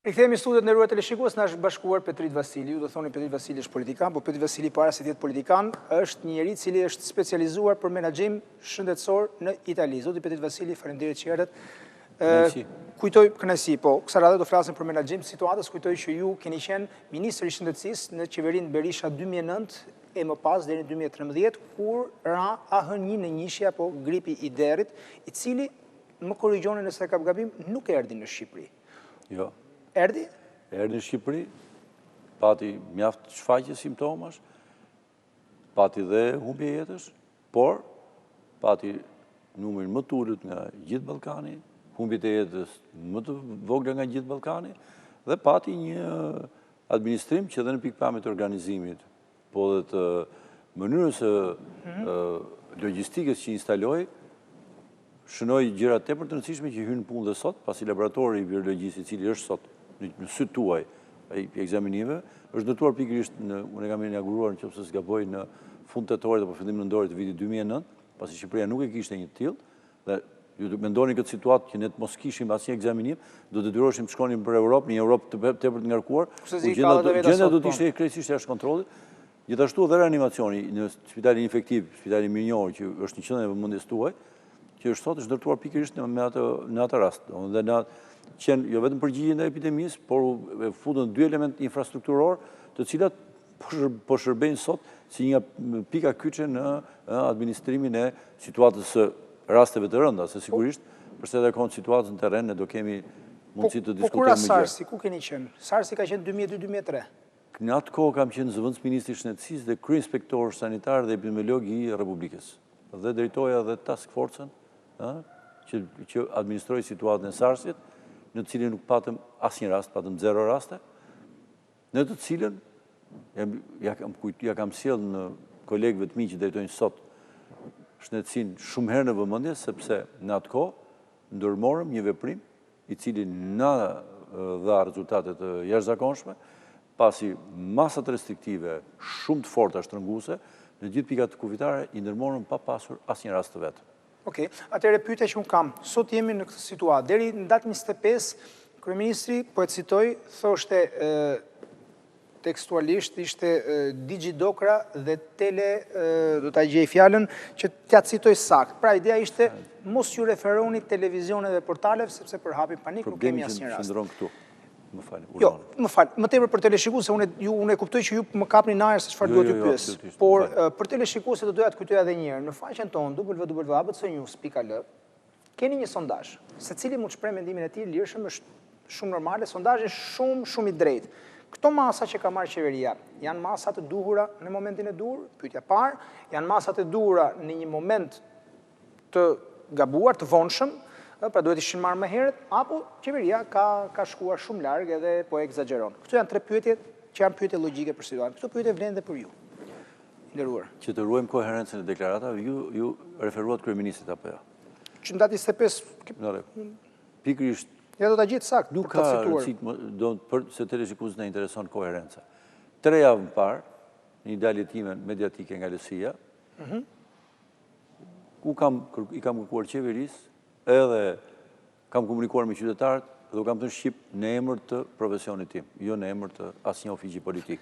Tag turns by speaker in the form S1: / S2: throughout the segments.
S1: Rikthehemi në studiot nderuar teleshikues, na është bashkuar Petrit Vasili. Ju do thoni Petrit Vasili është politikan, por Petrit Vasili para se të jetë politikan, është një njerëz i cili është specializuar për menaxhim shëndetësor në Itali. Zoti Petrit Vasili, faleminderit që erdhët. Kujtoj kënaqësi, po, kësaj radhe do flasim për menaxhim situatës, kujtoj që ju keni qenë ministri i shëndetësisë në qeverinë Berisha 2009 e më pas deri në 2013, kur ra AH1N1 apo gripi i derrit, i cili, më korrigjoni nëse kam gabim, nuk erdhi në Shqipëri.
S2: Jo.
S1: Erdi?
S2: Erdi në Shqipëri, pati mjaft shfaqje simptomash, pati dhe humbje jetësh, por pati numrin më të ulët nga gjithë Ballkani, humbjet e jetës më të vogla nga gjithë Ballkani, dhe pati një administrim që dhe në pikpamjet të organizimit, po dhe të mënyrës logjistikës që instaloi, shënoi gjëra tepër të rëndësishme që hyn në punë dhe sot, pasi laboratori i virologjisë i cili është sot në sytë tuaj i ekzaminimeve, është ndërtuar pikërisht unë e kam inauguruar nëse s'gaboj në fund tetorit apo fillim nëntorit të vitit 2009, pasi Shqipëria nuk e kishte një tillë, dhe ju mendoni këtë situatë që ne të mos kishim asnjë ekzaminim, do detyroheshim të shkonim për Europë, një Europë tepër të ngarkuar, gjendja do të ishte krejtësisht jashtë kontrollit. Gjithashtu dhe reanimacioni në spitalin Infektiv, spitalin mirënjohur që është në qendrën e vëmendjes tuaj, që është sot është ndërtuar pikërisht në atë rast. Dhe na qenë jo vetëm përgjigjen e epidemisë, por futën dy element infrastrukturor, të cilat po shërbejnë sot si një pika kyçe në administrimin e situatës së rasteve të rënda, se sigurisht përse edhe kohën situatës në terren ne do kemi mundësi të diskutojmë më gjatë.
S1: Po kur SARS-i, ku keni qenë? SARS-i ka qenë 2002-2003.
S2: Në atë kohë kam qenë zëvendës ministri i shëndetësisë dhe kryeinspektor sanitar dhe epidemiolog i Republikës. Dhe drejtoja dhe task force-ën që administroi situatën e SARS-it, në të cilin nuk patëm asnjë rast, patëm 0 raste, në të cilën ja kam sjellë në kolegëve të mi që drejtojnë sot shëndetësinë shumë herë në vëmendje, sepse në atë kohë ndërmorëm një veprim i cili na dha rezultate të jashtëzakonshme, pasi masat restriktive shumë të forta shtrënguese në gjithë pikat kufitare i ndërmorëm pa pasur asnjë rast të vetë.
S1: Okej, atëherë pyetja që unë kam, sot jemi në këtë situatë, deri në datën 25, kryeministri, po e citoj, thoshte tekstualisht, ishte digidokra dhe tele, do ta gjej fjalën, që t'ja citoj sakt. Pra, ideja ishte, mos ju referoni televizioneve dhe portaleve, sepse përhapin panik, nuk kemi asnjë rast.
S2: Problemi që këtu. Më falë.
S1: Jo, më falë. Më tepër për teleshikues, se unë e kuptoj që ju më kapni në ajër se çfarë duhet ju pyes. Por për teleshikues do doja të kujtoj edhe një herë, në faqen tonë www.abcnews.al keni një sondazh. Secili mund të shpreh mendimin e tij lirshëm, është shumë normale, sondazhi shumë i drejtë. Këto masa që ka marrë qeveria, janë masa të duhura në momentin e duhur, pyetja parë, janë masa të duhura në një moment të gabuar, të vonshëm, pra duhet ishin marrë më herët, apo qeveria ka shkuar shumë larg edhe po egzageron. Këto janë 3 pyetje që janë pyetje logjike për situatën. Këto pyetje vlen edhe për ju. Nderuar.
S2: Që të ruajmë koherencën e deklaratave, ju referuat kryeministit apo jo?
S1: Që në datë 25
S2: pikërisht
S1: ja do ta gjej saktë.
S2: Nuk ka rëndësi se teleshikuesit na intereson koherenca. 3 javë më parë, një dalje time mediatike nga Lësia, ku i kam kërkuar qeverisë, edhe kam komunikuar me qytetarët dhe u kam thënë shqip në emër të profesionit tim, jo në emër të asnjë ofici politik.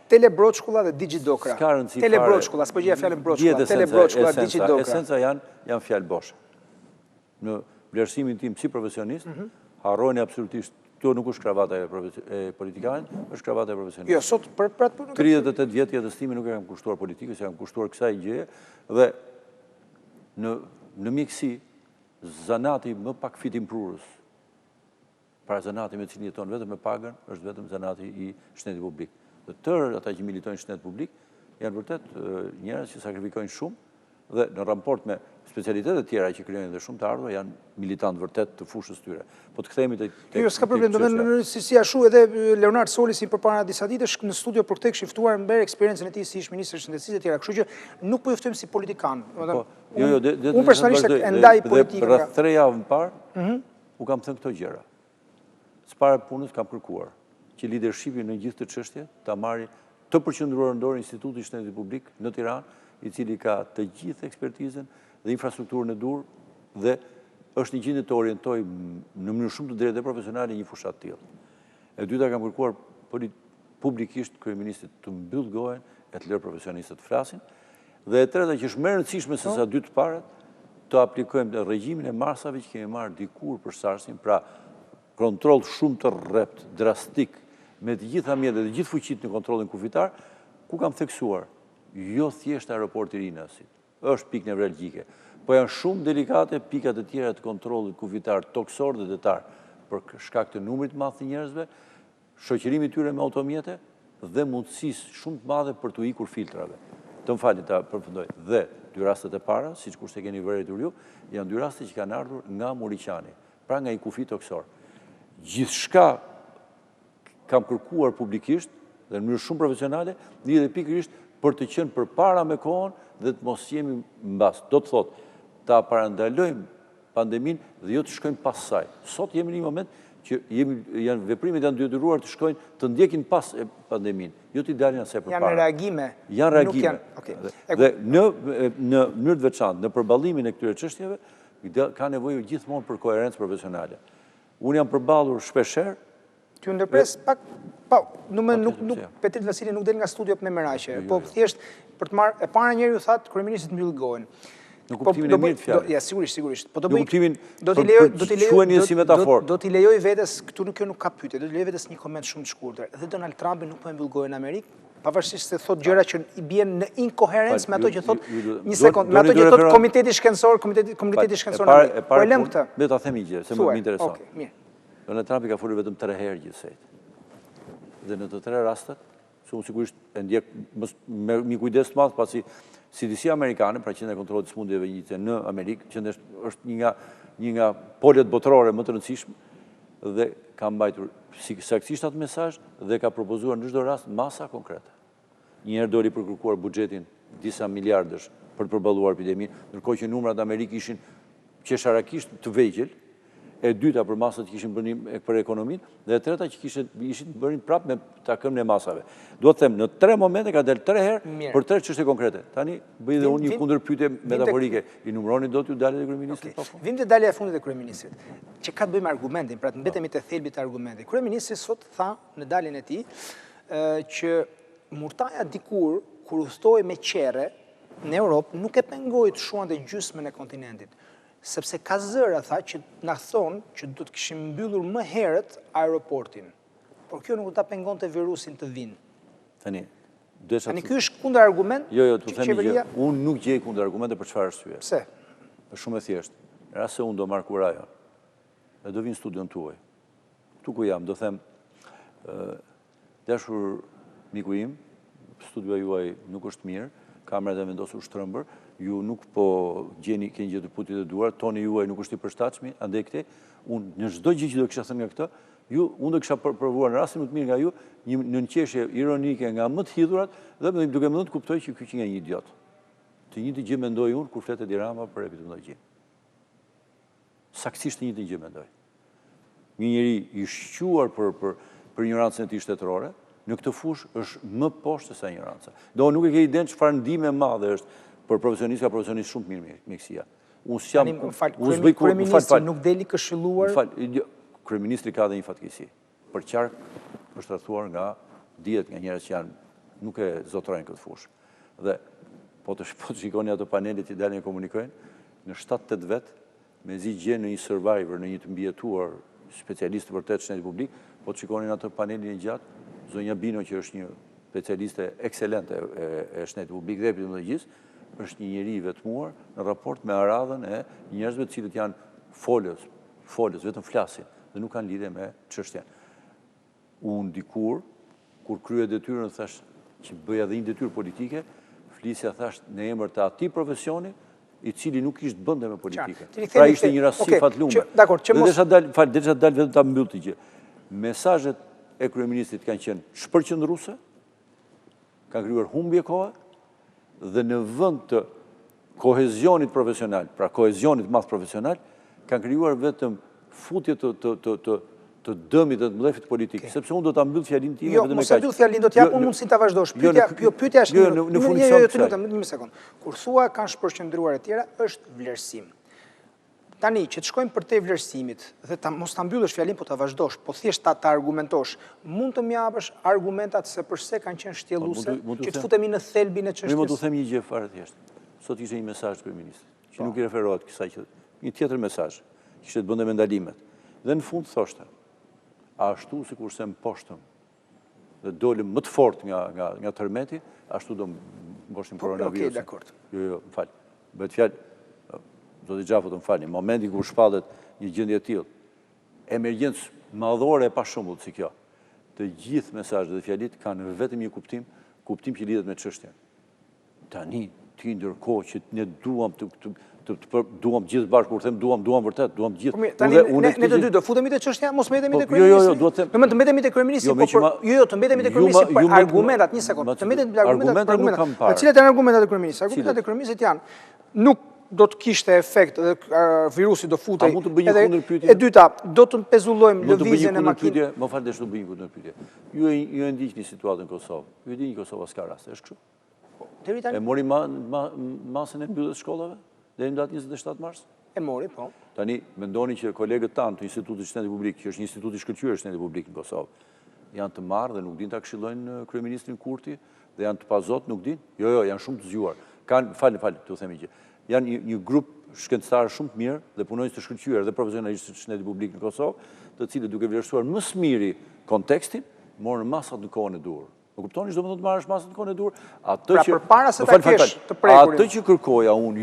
S1: Telebroçkulla dhe digidokra. Telebroçkulla, s'po gjej fjalën broçkulla, telebroçkulla, digidokra.
S2: Esenca janë fjalë boshe. Në vlerësimin tim si profesionist, harrojnë absolutisht, kjo nuk është kravata e politikanit, është kravata e profesionistit.
S1: Jo, sot për atë punë
S2: 38 vjet jetës time nuk e kam kushtuar politikës, e kam kushtuar kësaj gjëje dhe në mjekësi zanati më pak fitim prurës, pra zanati me cilin jeton vetëm me pagën, është vetëm zanati i shtetit publik. Dhe tërë ata që militojnë shtetit publik, janë vërtet njerëz që sakrifikojnë shumë, dhe në raport me specialitetet tjera që krijojnë dhe shumë të ardhur, janë militantë vërtet të fushës tyre. Po të kthehemi tek
S1: jo, s'ka problem, do si ashtu edhe Leonard Soli si përpara disa ditësh në studio për këtë kishte ftuar mber eksperiencën e tij si ish ministri i shëndetësisë e tjera. Kështu që nuk po juftojmë si politikan. Unë personalisht e ndaj politikën.
S2: Rreth 3 javë më parë, u kam thënë këto gjëra. S'para punës kam kërkuar që leadershipi në gjithë të çështje ta marrë të përqendruar në dorë Instituti i Shtetit Publik në Tiranë, i cili ka të gjithë ekspertizën dhe infrastrukturën e dur dhe është një gjendje të orientojë në mënyrë shumë të drejtë dhe profesionale një fushat tillë. E dyta kam kërkuar publikisht kryeministit të mbyll gojen e të lërë profesionistët të flasin. Dhe e treta që është më e rëndësishme se sa dy të parat, të aplikojmë regjimin e marsave që kemi marrë dikur për SARS-in, pra kontroll shumë të rrept, drastik, me të gjitha mjetet dhe gjithë fuqit në kontrollin kufitar, ku kam theksuar, jo thjesht aeroporti Rinasit, është pikë nevralgjike, po janë shumë delikate pikat e tjera të kontrollit kufitar, toksor dhe detar, për shkak të numrit të madh të njerëzve, shoqërimi tyre me automjete dhe mundësisë shumë të madhe për të ikur filtrave. Të më falni ta përfundoj. Dhe dy rastet e para, siç kurse keni vërejtur ju, janë dy raste që kanë ardhur nga Muriqani, pra nga i kufi toksor. Gjithçka kam kërkuar publikisht dhe në mënyrë shumë profesionale, lidhet pikërisht për të qenë përpara me kohën dhe të mos jemi mbas. Do të thotë, ta parandalojmë pandemin dhe jo të shkojmë pas saj. Sot jemi në një moment që janë veprimet janë detyruar të shkojnë të ndjekin pas pandemin, jo të dalin asaj përpara.
S1: Janë reagime.
S2: Janë reagime. Dhe në mënyrë të veçantë, në përballimin e këtyre çështjeve, ka nevojë gjithmonë për koherencë profesionale. Unë jam përballur shpeshherë.
S1: Ty ndërpres pak, Petrit Vasili nuk del nga studio me merakje, po thjesht për të marrë e para njëri u thatë kryeministit mbyll gojen.
S2: Në kuptimin e mirë të fjalës.
S1: Ja, sigurisht. Po
S2: në kuptimin quheni si metaforë.
S1: Do t'i lejoj vetes, këtu kjo nuk ka pyetje, do t'i lejoj vetes një koment shumë të shkurtër. Dhe Donald Trumpi nuk po e mbyll gojen në Amerikë, pavarësisht se thot gjëra që i bien në inkoherencë me ato që thot një sekond, me ato që thot komiteti shkencor po e lëm këtë.
S2: Le ta them një gjë, se më intereson.
S1: Okej, mirë.
S2: Donald Trumpi ka folur vetëm 3 herë gjithsejt. Dhe në të 3 rastet, unë sigurisht e ndjek me një kujdes të madh pasi CDC amerikane, pra qendra e kontrollit të sëmundjeve jete në Amerikë, që është një nga polet botërore më të rëndësishme dhe ka mbajtur saktësisht atë mesazh dhe ka propozuar në çdo rast masa konkrete. Njëherë doli për kërkuar buxhetin disa miliardësh për të përballuar epidemin, ndërkohë që numrat në Amerikë ishin qesharakisht të vegjël, e dyta për masat që kishin bërë për ekonominë, dhe e treta që ishin bërin prapë me takëmën e masave. Do të them, në 3 momente ka del 3 herë për 3 çështje konkrete. Tani bëj dhe unë një kundërpyetje metaforike. I numëroni dot ju daljet e kryeministrit?
S1: Vim te dalja e fundit e kryeministrit, që ka të bëjë me argumentin, pra të mbetemi te thelbi të argumentit. Kryeministri sot tha në daljen e tij që murtaja dikur kur udhtoi me qerre në Europë nuk e pengoi të shuante gjysmën e kontinentit. Sepse ka zëra, tha, që na thonë që do të kishim mbyllur më herët aeroportin. Por kjo nuk do ta pengonte virusin të vinë.
S2: Tani
S1: ky është kundër argument?
S2: Jo, të them një gjë. Unë nuk gjej kundër argumente për çfarë arsye.
S1: Pse?
S2: Është shumë e thjeshtë. Në rast se unë do marr kurajon, dhe do vinë studion tuaj. Ktu ku jam, do them, dashur miku im, studia juaj nuk është mirë, kamerat e vendosur shtrëmbër, ju nuk po keni gjë të putit e duar, toni juaj nuk është i përshtatshëm, andaj këtej, unë në çdo gjë që do kisha thënë nga këtë, unë do kisha provuar në rastin më të mirë nga ju, një nënqeshje ironike nga më të hidhurat, dhe duke më dhënë të kuptoj që ky që nga një idiot. Të njëjtin gjë mendoj unë kur flet Edi Rama për epidemiologji. Saktësisht të njëjtin gjë mendoj. Një njeri i shquar për ignorancën e tij shtetërore, në këtë fushë është më poshtë se sa ignoranca. Do nuk e ke iden çfarë ndihmë e madhe është për profesionistë, ka profesionistë shumë mirë mjekësia.
S1: Kryeministri nuk deli këshilluar.
S2: Kryeministri ka dhe një fatkeqësi. Për qark është rrethuar nga dihet nga njerëz që nuk e zotrojnë këtë fushë. Dhe po të shikoni ato panelet që dalin e komunikojnë, në 7-8 vet, mezi gjen në një survivor, në një të mbijetuar specialist të vërtet shtetit publik, po të shikoni në ato panelin e gjatë, zonja Bino që është një specialiste ekselente e shtetit publik dhe epidemiologjisë, është një njeri i vetmuar në raport me aradhën e njerëzve të cilët janë folës, vetëm flasin, dhe nuk kanë lidhje me çështjen. Unë dikur, kur krye detyrën, thash që bëja dhe një detyrë politike, flisja thash në emër të atij profesioni, i cili nuk ishte bënde me politike. Pra ishte një rasti fatlume. Dhe desha dal vetëm ta mbyll të gjë. Mesazhet e kryeministrit kanë qenë shpërqendruese, kanë krijuar humbje kohe, dhe në vend të kohezionit profesional, pra kohezionit madh profesional, kanë krijuar vetëm futje të dëmit dhe të mblefit politik, sepse unë do ta mbyll fjalinë time
S1: vetëm me kaq. Jo, mos e mbyll fjalinë, do t'jap unë mundësi ta vazhdosh. Pyetja është
S2: në funksion.
S1: Një sekond. Kur thua kanë shpërqendruar e tjera, është vlerësim. Tani, që të shkojmë për te vlerësimit, dhe mos ta mbyllësh fjalin, po ta vazhdosh, po thjesht ta argumentosh, mund të m'japësh argumentat se përse kanë qenë shtjelluse, që të futemi në thelbin e çështjes.
S2: Më du them një gjë fare thjesht. Sot ishte një mesazh kryeministrit, që nuk i referohet kësaj që një tjetër mesazh, që ishte të bënte me ndalimet. Dhe në fund thoshte, ashtu sikurse mposhtëm dhe dolëm më të fortë nga tërmeti, ashtu do mboshim koronavirusin.
S1: Okej, dakord.
S2: Jo, më fal. Bëhet fjalë do të gjafët të më falni, momenti kur shpallet një gjendje tillë, emergjencë madhore e pa shembull si kjo, të gjithë mesazhet dhe fjalit kanë vetëm një kuptim që lidhet me çështjen. Tani, ti ndërkohë që ne duam gjithë bashkë, kur them duam vërtet, duam gjithë.
S1: Tani, ne të dy do futemi te çështja, mos mbetemi te kryeministri.
S2: Jo, duhet të them.
S1: Të mbetemi te kryeministri, të mbetemi te kryeministri për argumentat, një sekond. Të mbetemi te argumentat. Cilat janë argumentat e kryeministrit? Argumentat e kryeministrit janë, nuk do të kishte efekt dhe virusi do futej. E dyta, do të pezullojmë lëvizjen e makinës.
S2: Më falë, do të bëjmë kundërpyetje. Ju e ndiqni situatën në Kosovë. Ju e dini Kosova s'ka raste, është kështu? E mori masën e mbylljes shkollave deri në datën 27 mars?
S1: E mori, po.
S2: Tani mendoni që kolegët tanë të Institutit Shtetit Publik, që është një institut i shkëlqyer i Shtetit Publik në Kosovë, janë të marrë dhe nuk din ta këshillojnë kryeministrin Kurti dhe janë të pazot, nuk din? Jo, janë shumë të zgjuar. Falë, t'u themi gjë. Janë një grup shkencëtarë shumë të mirë dhe punonjës të shkëlqyer dhe profesionalistë të Shtetit Publik në Kosovë, të cilët duke vlerësuar më së miri kontekstin, morën masat në kohën e dur. Më kuptoni çdo më të marrësh masat në kohën e dur?
S1: Pra përpara se ta kesh të prekurin.
S2: Atë që kërkoja unë,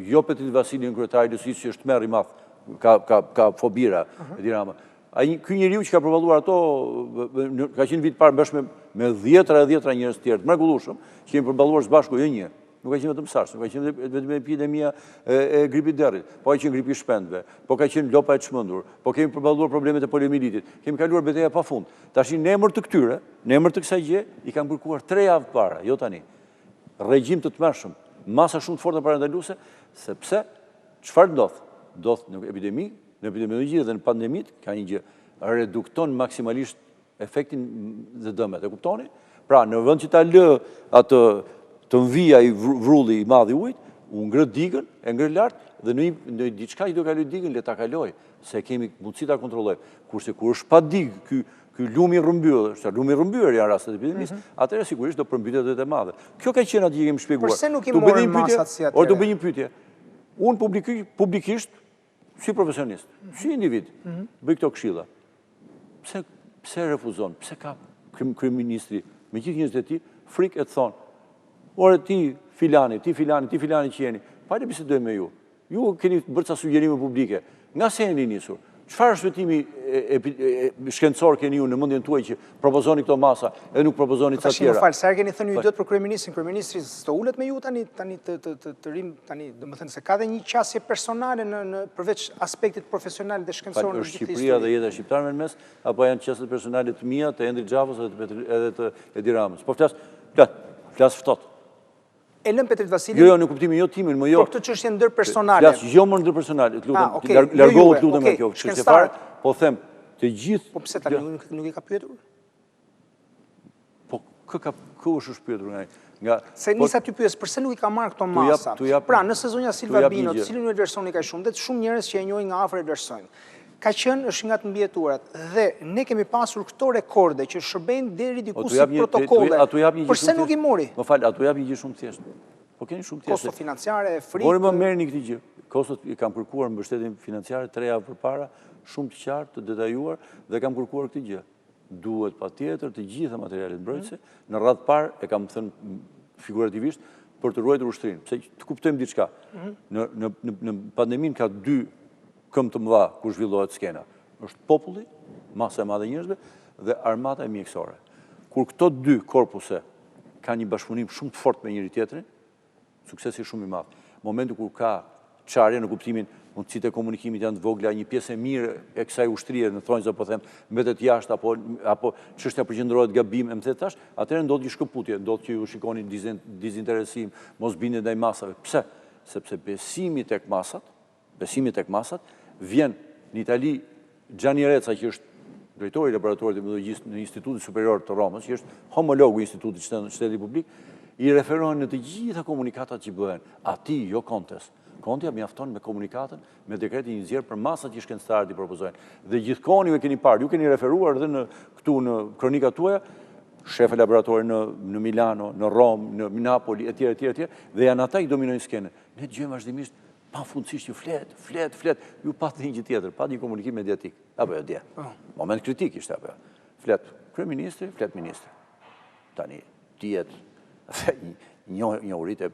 S2: jo Petrit Vasili Nënkryetari lësisë që është merr i madh, ka fobira, e di Rama. Ky njeriu që ka përballuar ato ka qenë vit parë bashkë me dhjetra njerëz të tjerë të mrekullueshëm, që kemi përballuar së bashku jo një. Nuk ka qenë vetëm SARS, nuk ka qenë vetëm epidemia e gripit derrit, po ka qenë gripi i shpendëve, po ka qenë lopa e çmendur, po kemi përballuar problemet e poliomilitit, kemi kaluar betejë pafund. Tash në emër të këtyre, në emër të kësaj gjë, i kanë kërkuar 3 javë para, jo tani. Regjim të tmerrshëm, masa shumë të fortë parandaluese, sepse çfarë ndodh? Ndodh në epidemi, në epidemiologji dhe në pandemit, ka një gjë, redukton maksimalisht efektin dhe dëmet, e kuptoni? Pra, në vend që ta lë atë të vija i vrulli i madh i ujit, u ngrët digën, e ngrët lart dhe në diçka që do kaloj digën le ta kaloj, se kemi mundësi ta kontrollojmë. Kurse kur është pa digë ky lumi rrëmbyer, lumi rrëmbyer janë rastet e epidemisë, atëherë sigurisht do përmbytet edhe e madhe. Kjo ka qenë atë që kemi shpjeguar.
S1: Përse nuk i morën masat si atëherë?
S2: Do bëj një pyetje. Unë publikisht si profesionist, si individ, bëj këto këshilla. Pse refuzon? Pse ka kryeministri me gjithë njerëzit e tij frikë e të thonë ore ti filani që jeni, pajtë bisedojmë me ju. Ju keni bërë ca sugjerime publike. Nga se jeni nisur? Çfarë shpëtimi shkencor keni ju në mendjen tuaj që propozoni këto masa e nuk propozoni ca tjera?
S1: Më falë, sa keni thënë ju do të për kryeministrin, kryeministri s'të ulet me ju tani të rim tani, domethënë se ka dhe një qasje personale në përveç aspektit profesional dhe shkencor në
S2: gjithë Shqipëria dhe jeta shqiptare në mes, apo janë qasjet personale të mia, të Endrit Xhavës edhe të Edi Ramës? Po flas ftohtë.
S1: E lëm Petrit Vasili?
S2: Jo, në kuptimin jo timin, më jo.
S1: Por këtë çështje ndërpersonale.
S2: Flas jo më ndërpersonale, lutem, largohu lutem nga kjo çështje fare, po them, të gjithë.
S1: Po pse tani nuk i ka pyetur?
S2: Po kë është shpyetur nga
S1: se nisa ty pyes, përse nuk i ka marrë këto masa? Pra, nëse zonja Silva Bino, të cilin ju e vlerësoni kaq shumë, dhe shumë njerëz që e njohin nga afër e vlerësojnë. Ka qenë është nga të mbijeturat dhe ne kemi pasur këto rekorde që shërbejnë deri diku si protokolle. Përse nuk i mori?
S2: Më fal, ato jap një gjë shumë thjeshtë. Po keni shumë thjeshtë.
S1: Kosto financiare, frikë.
S2: Por më merrni këtë gjë. Kostot i kam kërkuar mbështetjen financiare 3 javë përpara, shumë të qartë, të detajuar dhe kam kërkuar këtë gjë. Duhet patjetër të gjitha materialet mbrojtëse, në radhë parë e kam thënë figurativisht për të ruajtur ushtrinë, pse të kuptojmë diçka. Në pandeminë ka 2 këmbë të mëdha ku zhvillohet skena. Është populli, masa e madhe e njerëzve dhe armata e mjekësore. Kur këto 2 korpuse kanë një bashkëpunim shumë të fortë me njëri tjetrin, suksesi shumë i madh. Momenti kur ka çarje në kuptimin mundësitë e komunikimit janë të vogla, një pjesë e mirë e kësaj ushtrie, në thonjza po them, mbetet jashtë apo çështja përqendrohet gabim, më the tash, atëherë ndodh një shkëputje, ndodh që ju shikoni dizinteresim, mosbindje ndaj masave. Pse? Sepse besimi tek masat vjen në Itali Gianni Reca, që është drejtori i laboratorit të epidemiologjisë në Institutin Superior të Romës, që është homologu i Institutit Shtetit Publik, i referohen në të gjitha komunikatat që bëhen. Ati, jo kontes. Kontia mjafton me komunikatën, me dekretin një zjerë për masat që shkencëtarët i propozojnë. Dhe gjithkohon ju e keni parë, ju keni referuar dhe këtu në kronikat tuaja, shefe laboratori në Milano, në Rom, në Napoli, etj. Dhe janë ata i dominojnë skenën. Ne dëgjojmë vazhdimisht pa fundësisht ju flet. Ju patë një gjë tjetër, patë një komunikim mediatik. Apo jo dje. Moment kritik ishte apo jo. Flet kryeministri, flet ministri. Tani, tijet, njohurit e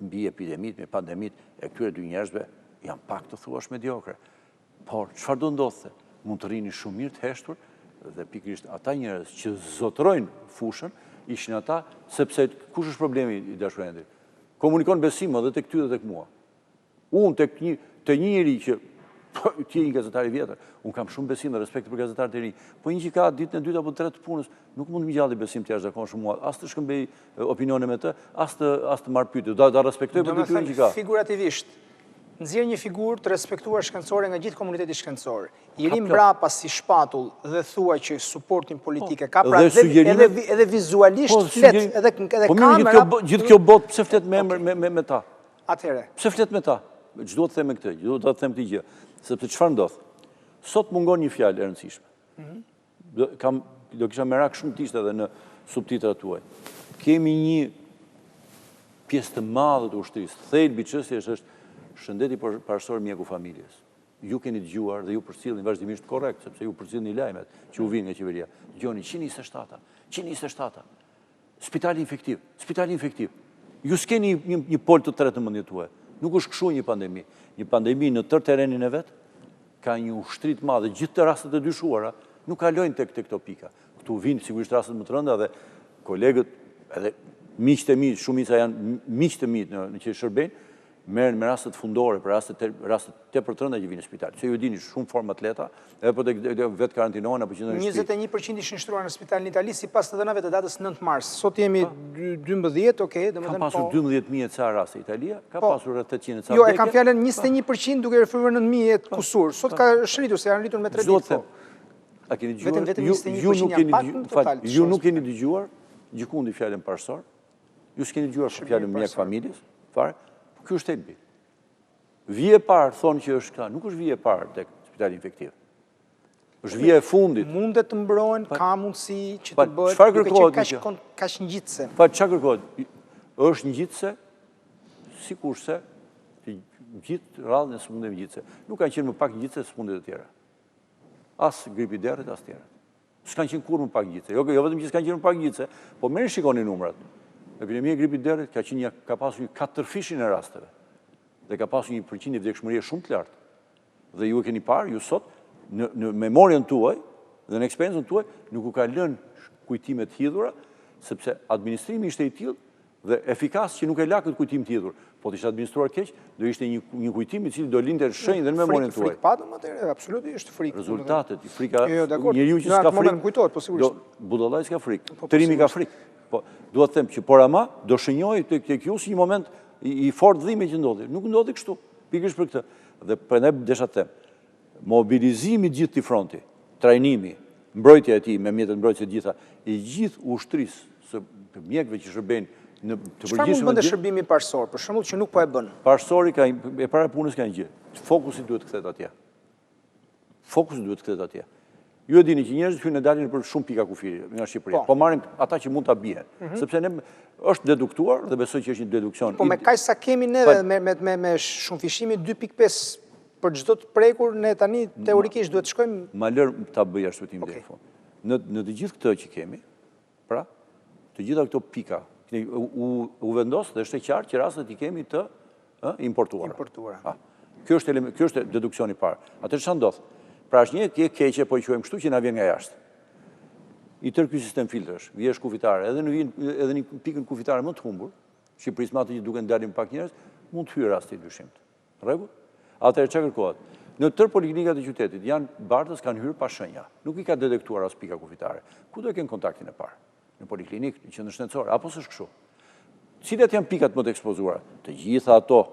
S2: mbi epidemit, me pandemit, e këtyre dy njerëzve janë pak të thuash mediokre. Por, çfarë do ndodhte? Mund të rini shumë mirë të heshtur, dhe pikërisht ata njerëz që zotrojnë fushën, ishin ata, sepse kush është problemi i dashur Endri? Komunikon besim edhe tek ty dhe tek mua. Unë te një njeri që ti je një gazetar i vjetër, unë kam shumë besim dhe respekt për gazetarët e rinj, po një që ka ditën e dytë apo tretë të punës, nuk mund të më gjallë besim të jashtëzakonshëm mua, as të shkëmbej opinione me të, as të marr pyetje. Do ta respektoj për detyrën që ka.
S1: Figurativisht, nxjerr një figurë të respektuar shkencore nga gjithë komuniteti shkencor. I ri mbrapa si shpatull dhe thua që suportin politike ka pra edhe vizualisht flet, edhe kamera.
S2: Gjithë kjo botë pse flet me ta?
S1: Atëherë.
S2: Pse flet me ta? Çdo të them me këtë, do ta them këtë gjë, sepse çfarë ndodh? Sot mungon një fjalë e rëndësishme. Do kisha merak shumë të ishte edhe në subtitrat tuaj. Kemi një pjesë të madhe të ushtrisë. Thelbi i çështjes është shëndeti parësor mjeku familjes. Ju keni dëgjuar dhe ju përcjellni vazhdimisht korrekt, sepse ju përcjellni lajmet që u vinë nga qeveria. Dëgjoni 127. Spitali infektiv. Ju s'keni një pol të tretë në mendjen tuaj. Nuk është kështu një pandemi. Një pandemi në tërë terrenin e vet ka një ushtri të madh, gjithë të rastet e dyshuara nuk kalojnë tek këto pika. Ktu vinë sigurisht rastet më të rënda dhe kolegët edhe miqtë e mi, shumica janë miqtë e mi në që shërbejnë, merren me rastet fundore, për rastet tepër të rënda që vinë në spital. Se ju dini shumë forma atleta, edhe po vetë karantinohen apo qëndrojnë në shtëpi.
S1: 21% ishin shtruar në spitalin Itali sipas të dhënave të datës 9 mars. Sot jemi 12, okay, domethënë
S2: ka pasur 12.000 ca raste Italia, ka pasur rreth 800 ca.
S1: Jo, e kam fjalën 21% duke referuar në 9.000 kusur. Sot ka shritur se janë rritur me 3 ditë.
S2: A keni dëgjuar?
S1: Vetëm 21% janë pak në total.
S2: Ju nuk keni dëgjuar gjikundi fjalën parësor. Ju s'keni dëgjuar fjalën mjek familjes, fare. Ky është thelbi. Vija e parë thonë që është këta, nuk është vija e parë tek spitali infektiv. Është vija e fundit.
S1: Mundet të mbrohen, ka mundësi që të bëhet duke qenë kaq ngjitse.
S2: Çfarë kërkohet? Është ngjitse, sikurse gjithë rrallën e sëmundjeve ngjitse. Nuk kanë qenë më pak ngjitse se sëmundjet e tjera. As gripi i derrit, as tjera. S'kanë qenë kurrë më pak ngjitse. Jo vetëm që s'kanë qenë më pak ngjitse, po merrni shikoni numrat. Epidemia e gripit derrit ka pasur një 4-fishin e rasteve dhe ka pasur një përqindje vdekshmërie shumë të lartë. Dhe ju e keni parë, ju sot, në memorien tuaj dhe në eksperiencën tuaj, nuk u ka lënë kujtime të hidhura, sepse administrimi ishte i tillë dhe efikas që nuk e la këtë kujtim të hidhur. Po të ishte administruar keq, do ishte një kujtim i cili do lindte në shenjë dhe në memorien tuaj.
S1: Frikë patëm atëherë, absolutisht frikë.
S2: Rezultatet, frika,
S1: njeriu që s'ka frikë,
S2: budallaj s'ka frikë, tërimi ka frikë. Po, duhet të them që por ama do shënjoj tek ju si një moment i fort dhimbje që ndodhi. Nuk ndodhi kështu, pikërisht për këtë. Dhe prandaj desha të them, mobilizimi i gjithë i fronti, trajnimi, mbrojtja e tij me mjetet mbrojtëse të gjitha, i gjithë ushtrisë së mjekëve që shërbejnë në të përgjithshëm.
S1: Çfarë mund bënte shërbimi parësor, për shembull që nuk po e bën?
S2: Parësori e para punës ka një gjë. Fokusi duhet të kthehet atje. Ju e dini që njerëzit hynë dalin për shumë pika kufiri nga Shqipëria. Po marrin ata që mund ta bien, sepse ne është deduktuar dhe besoj që është një deduksion.
S1: Po me kaq sa kemi neve me shumëfishimi 2.5 për çdo të prekur, ne tani teorikisht duhet të shkojmë.
S2: Ma lër ta bëj arsyetimin deri në fund. Në të gjithë këtë që kemi, pra, të gjitha këto pika u vendos dhe është e qartë që rastet i kemi të importuara. Kjo është deduksioni i parë. Atëherë çfarë ndodh? Pra është një keqe, po i quajmë kështu, që na vjen nga jashtë. I tërë ky sistem filtrash, vjesh kufitare, edhe në pikën kufitare më të humbur, Shqipërisë ato që duken dalin pak njerëz, mund të hyjë rasti dyshimt. Rregull? Atëherë çfarë kërkohet? Në tërë poliklinikat e qytetit janë bardhës kanë hyrë pa shenja. Nuk i ka detektuar as pika kufitare. Ku do e kenë kontaktin e parë? Në poliklinikë, në qendrën shëndetësore, apo s'është kështu? Cilat janë pikat më të ekspozuara? Të gjitha ato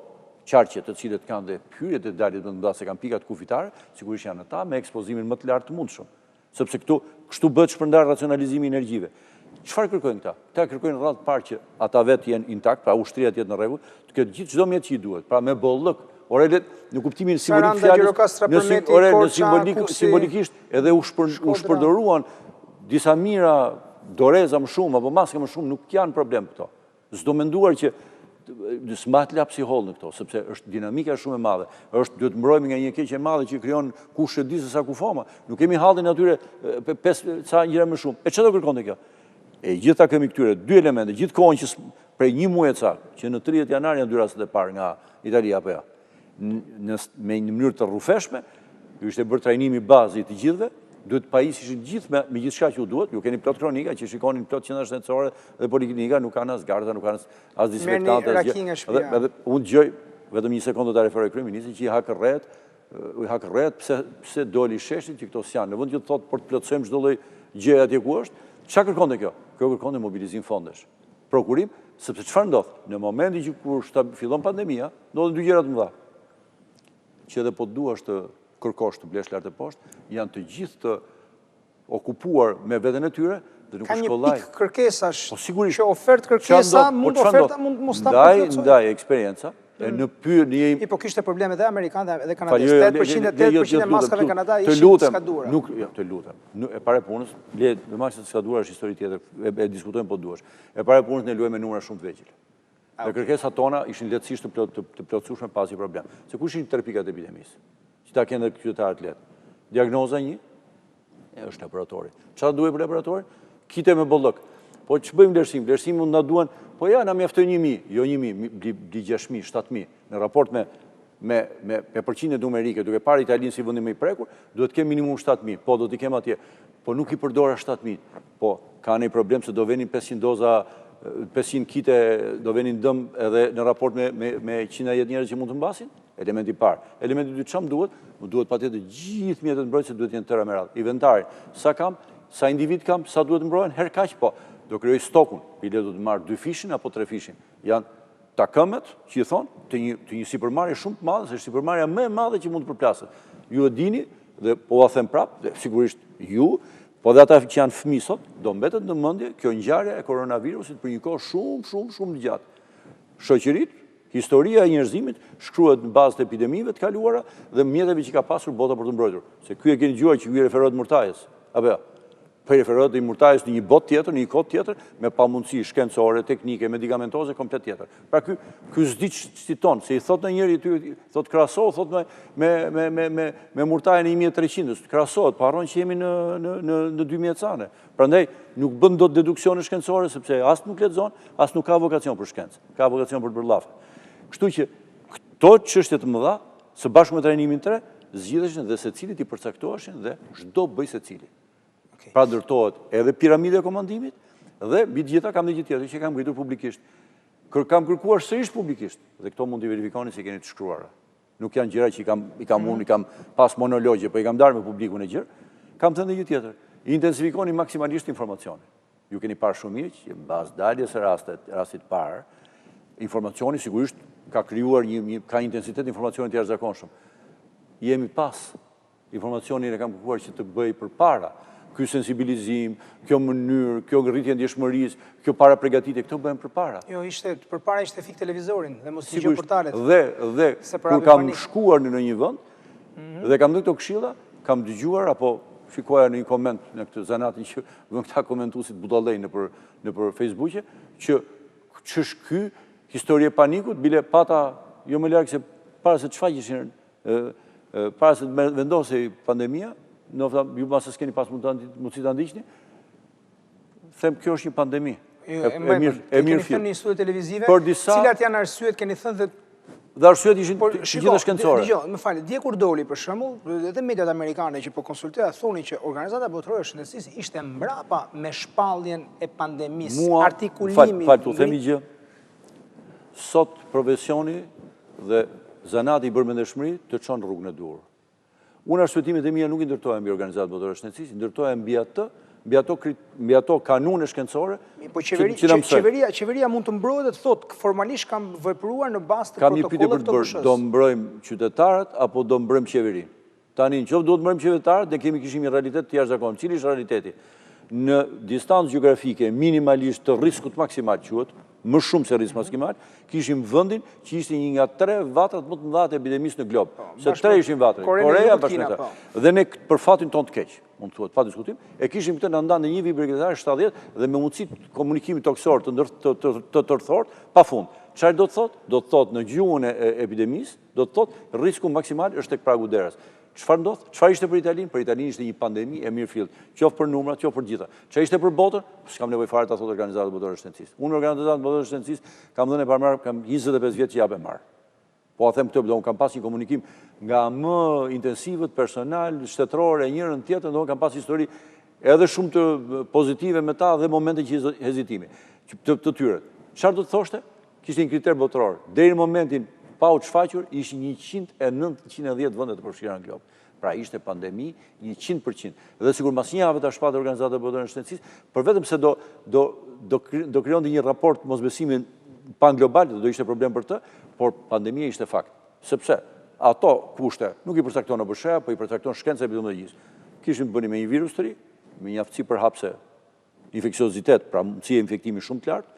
S2: qarqet të cilët kanë dhe hyrjet e daljet më të mëdha se kanë pikat kufitare, sigurisht janë ata me ekspozimin më të lartë të mundshëm. Sepse kështu bëhet shpërndar racionalizimi i energjive. Çfarë kërkojnë këta? Këta kërkojnë radhë parë që ata vetë jenë intakt, pra ushtria të jetë në rregull, të ketë gjithë çdo mjet që i duhet. Pra me bollëk, në kuptimin simbolik fjalës, simbolikisht edhe u shpërdoruan disa mira, doreza më shumë, apo maske më shumë, nuk janë problem këto. S'do menduar që s'mbat lapsi holl në këto, sepse është dinamika shumë e madhe. Duhet mbrojmë nga një keqje e madhe që krijon kush e di se sa kufoma. Nuk kemi hallin atyre sa gjëra më shumë. E çfarë do kërkonte kjo? E gjitha kemi këtyre dy elemente, gjithkohon që prej një muaj ca, që në 30 janar janë dy rastet e parë nga Italia apo ja. Me një mënyrë të rrufeshme, ju ishte bërë trajnimi bazë i të gjithëve, duhet pajisishin gjithë me gjithçka që u duhet, ju keni plot kronika që shikonin plot qendra shëndetësore dhe poliklinika, nuk kanë as garda, nuk kanë as disinfektante. Edhe unë dëgjoj vetëm një sekondë ta referoj kryeministit që i hakë rret pse doli sheshit që këto s'janë. Në vend që të thotë për të plotësojmë çdo lloj gjëje atje ku është, çfarë kërkonte kjo? Kjo kërkonte mobilizim fondesh. Prokurim, sepse çfarë ndodh? Në momentin që kur fillon pandemia, ndodhin dy gjëra të mëdha. Që edhe po duash të kërkosh të blesh lart e poshtë, janë të gjithë të okupuar me veten e tyre dhe nuk shkollaj.
S1: Ka një pikë kërkesash, që ofertë kërkesa, oferta mund mos ta
S2: plotësoj. Ndaj eksperienca, në pyetje
S1: po kishte probleme dhe amerikanë dhe kanadezë. 8% e maskave në Kanada ishin të skaduara.
S2: Të lutem. E para punës, le me maskë të skaduara është histori tjetër, e diskutojmë po duash. E para punës ne luajmë me numra shumë të vegjël. Dhe kërkesat tona ishin lehtësisht të plotësueshme pasi problem. Se kush ishin tërpikat e epidemisë? Që ta kenë qytetarët letë. Diagnoza një, është laboratori. Çfarë duhet për laboratori? Kite me bollëk. Po që bëjmë vlerësim? Vlerësim mund na duan, po ja, na mjaftojnë 1.000, jo 1.000, bli 6.000, 7.000. Në raport me përqindje numerike, duke parë Italinë si vendi më i prekur, duhet të kemë minimum 7.000. Po, do t'i kemë atje. Po nuk i përdora 7.000. Po, ka një problem se do venin 500 doza 500 kite do venin dëm edhe në raport me 110 njerëz që mund të mbasin? Elementi parë. Elementi dytë çam duhet? Më duhet patjetër gjithë mjetet mbrojtëse duhet jenë tëra me radhë. Inventari, sa kam, sa individ kam, sa duhet mbrohen, herë kaq po. Do krijoj stokun, bile do të marr 2 fishin apo 3 fishin. Janë takëmet që i thonë të një sipërmarrje shumë të madhe, se është sipërmarrja më e madhe që mund të përplaset. Ju e dini dhe po a them prapë, dhe sigurisht ju, po dhe ata që janë fëmijë sot, do mbetet në mendje kjo ngjarje e koronavirusit për një kohë shumë të gjatë. Shoqëritë, historia e njerëzimit shkruhet në bazë të epidemive të kaluara dhe mjeteve që ka pasur bota për të mbrojtur. Se ky e keni dëgjuar që ky referohet Murtajës, apo jo? Po referohet i Murtajës në një botë tjetër, në një kohë tjetër, me pamundësi shkencore, teknike, medikamentoze komplet tjetër. Pra ky s'di citon, se i thot në njëri ty, thot krahasohet, thot me Murtajën e 1300, krahasohet, pa harron që jemi në 2000 cane. Prandaj nuk bën dot deduksione shkencore sepse as nuk lexon, as nuk ka vokacion për shkencë, ka vokacion për bërllaf. Kështu që këto çështje të mëdha, së bashku me trajnimin 3, zgjidheshin dhe secilit i përcaktoheshin dhe çdo bëj secili. Pra ndërtohet edhe piramide e komandimit dhe mbi të gjitha kam një gjë tjetër që kam ngritur publikisht. Kam kërkuar sërish publikisht dhe këto mund t'i verifikoni se keni të shkruara. Nuk janë gjëra që i kam pas monologje, po i kam darë me publikun e gjërë. Kam thënë një gjë tjetër. Intensifikoni maksimalisht informacioni. Ju keni parë shumë mirë që mbas daljes së rastit parë, informacioni sigurisht ka krijuar ka intensitet informacioni të jashtëzakonshëm. Jemi pas informacionin e kam kërkuar që të bëj përpara. Ky sensibilizim, kjo mënyrë, kjo rritje ndjeshmërisë, kjo para përgatitje, këto bëhen përpara.
S1: Jo, përpara ishte fik televizorin dhe mos dëgjoj portalet.
S2: Dhe kur kam shkuar në një vend dhe kam dhënë këto këshilla, kam dëgjuar apo shikoja në një koment në këtë zanatin që vën këta komentuesit budallej nëpër Facebook që ç'është ky histori e panikut, bile pata jo më larg se para se çfaqeshin para se vendosej pandemia. Ju masë s'keni pas mundësi të ndiqni, them kjo është një pandemi. E mirë
S1: keni thënë një studi televizive, cilat janë arsyet, keni thënë
S2: dhe arsyet ishin gjithë shkencore.
S1: Më falë, dje kur doli për shembull, edhe mediat amerikane që po konsultoja thonin që Organizata Botërore e Shëndetësisë ishte mbrapa me shpalljen e pandemisë, artikulimi.
S2: Falë, tu themi gjë. Sot profesioni dhe zanati i bërmendeshmëri të çon rrugën e duhur. Unë arsyetimit e mia nuk i ndërtoja mbi Organizatën Botërore të Shëndetësisë, i ndërtoja mbi ato kanune shkencore.
S1: Po qeveria mund të mbrohet dhe të thotë formalisht kam vepruar në bazë të protokollit të
S2: Kam një pyetje për të bërë, do mbrojmë qytetarët apo do mbrojmë qeverinë? Tani, nëse duhet mbrojmë qytetarët, ne kishim një realitet të jashtëzakonshëm. Cili është realiteti? në distancë geografike minimalisht të riskut maksimal quhet, më shumë se risk maksimal, kishim vendin që ishte një nga 3 vatrat më të mëdha të epidemisë në glob. Se 3 ishin vatrat. Korea, Bashkëkombëtare. Dhe ne për fatin ton të keq, mund thuhet, pa diskutim, e kishim këtë në ndan në një vibër kryetar 70 dhe me mundësi komunikimit toksor të tërthort pafund. Çfarë do të thotë? Do të thotë në gjuhën e epidemisë, do të thotë risku maksimal është tek pragu derës. Çfarë ndodh? Çfarë ishte për Italinë? Për Italinë ishte një pandemi e mirëfillt, qoftë për numrat, qoftë për gjitha. Çfarë ishte për botën? S'kam nevojë fare ta thotë Organizata Botërore e Shëndetësisë. Unë Organizatën Botërore e Shëndetësisë kam dhënë parë kam 25 vjet që japë marr. Po a them këtë, do un kam pas një komunikim nga më intensivët personal, shtetëror e njërën tjetër, do un kam pas histori edhe shumë të pozitive me ta dhe momente që hezitimi të tyre. Çfarë do të thoshte? Kishte një kriter botëror. Deri në momentin pa u shfaqur, ishin 110 vende të përfshira në glob. Pra ishte pandemi 100%. Dhe sigur mas një javë të shpatë Organizata Botërore e Shëndetësisë, për vetëm se do krijonte një raport mosbesimin pan-global, do ishte problem për të, por pandemia ishte fakt. Sepse ato kushte nuk i përcakton OBSH-ja, po i përcakton shkenca e epidemiologjisë. Kishim bëni me një virus të ri, me një aftësi përhapse infektiozitet, pra mundësi e infektimi shumë të lartë,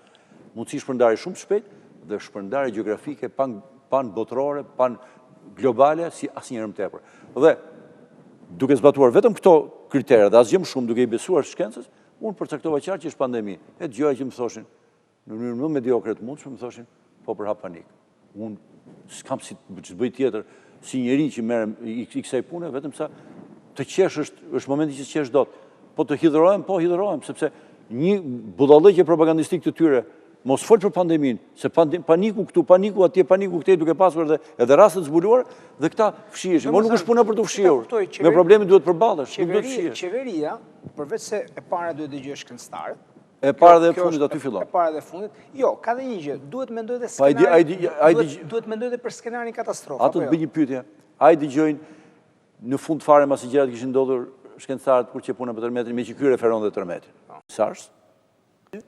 S2: mundësi shpërndarje shumë të shpejtë dhe shpërndarje gjeografike pan-botërore, pan-globale, si asnjëherë më tepër. Dhe duke zbatuar vetëm këto kritere dhe asgjë më shumë duke i besuar shkencës, unë përcaktova qartë që është pandemi. E dëgjoja që më thoshin, në mënyrë më mediokre të mundshme, më thoshin, po përhap panik. Unë s'kam si të bëj tjetër si njeri që merrem i kësaj pune, vetëm sa të qesh është momenti që të qesh dot. Po të hidhrohem, sepse një budallëqe propagandistik të tyre mos fol për pandemin, se paniku këtu, paniku atje, paniku këtej, duke pasur edhe raste të zbuluar, dhe këta fshihesh. Mo nuk është puna për të fshihur. Me problemin duhet përballesh, nuk duhet fshihesh.
S1: Qeveria, përveç se e para duhet dëgjosh shkencëtarët.
S2: E para dhe e fundit aty fillon.
S1: E para dhe fundit. Jo, ka dhe një gjë, duhet mendoj dhe skenarin. Duhet mendoj dhe për skenarin katastrofe.
S2: Ato të bëj një pyetje. Ai dëgjojnë në fund fare masi gjërat kishin ndodhur shkencëtarët kur që puna për tërmetin, me që ky referon dhe tërmetin. SARS.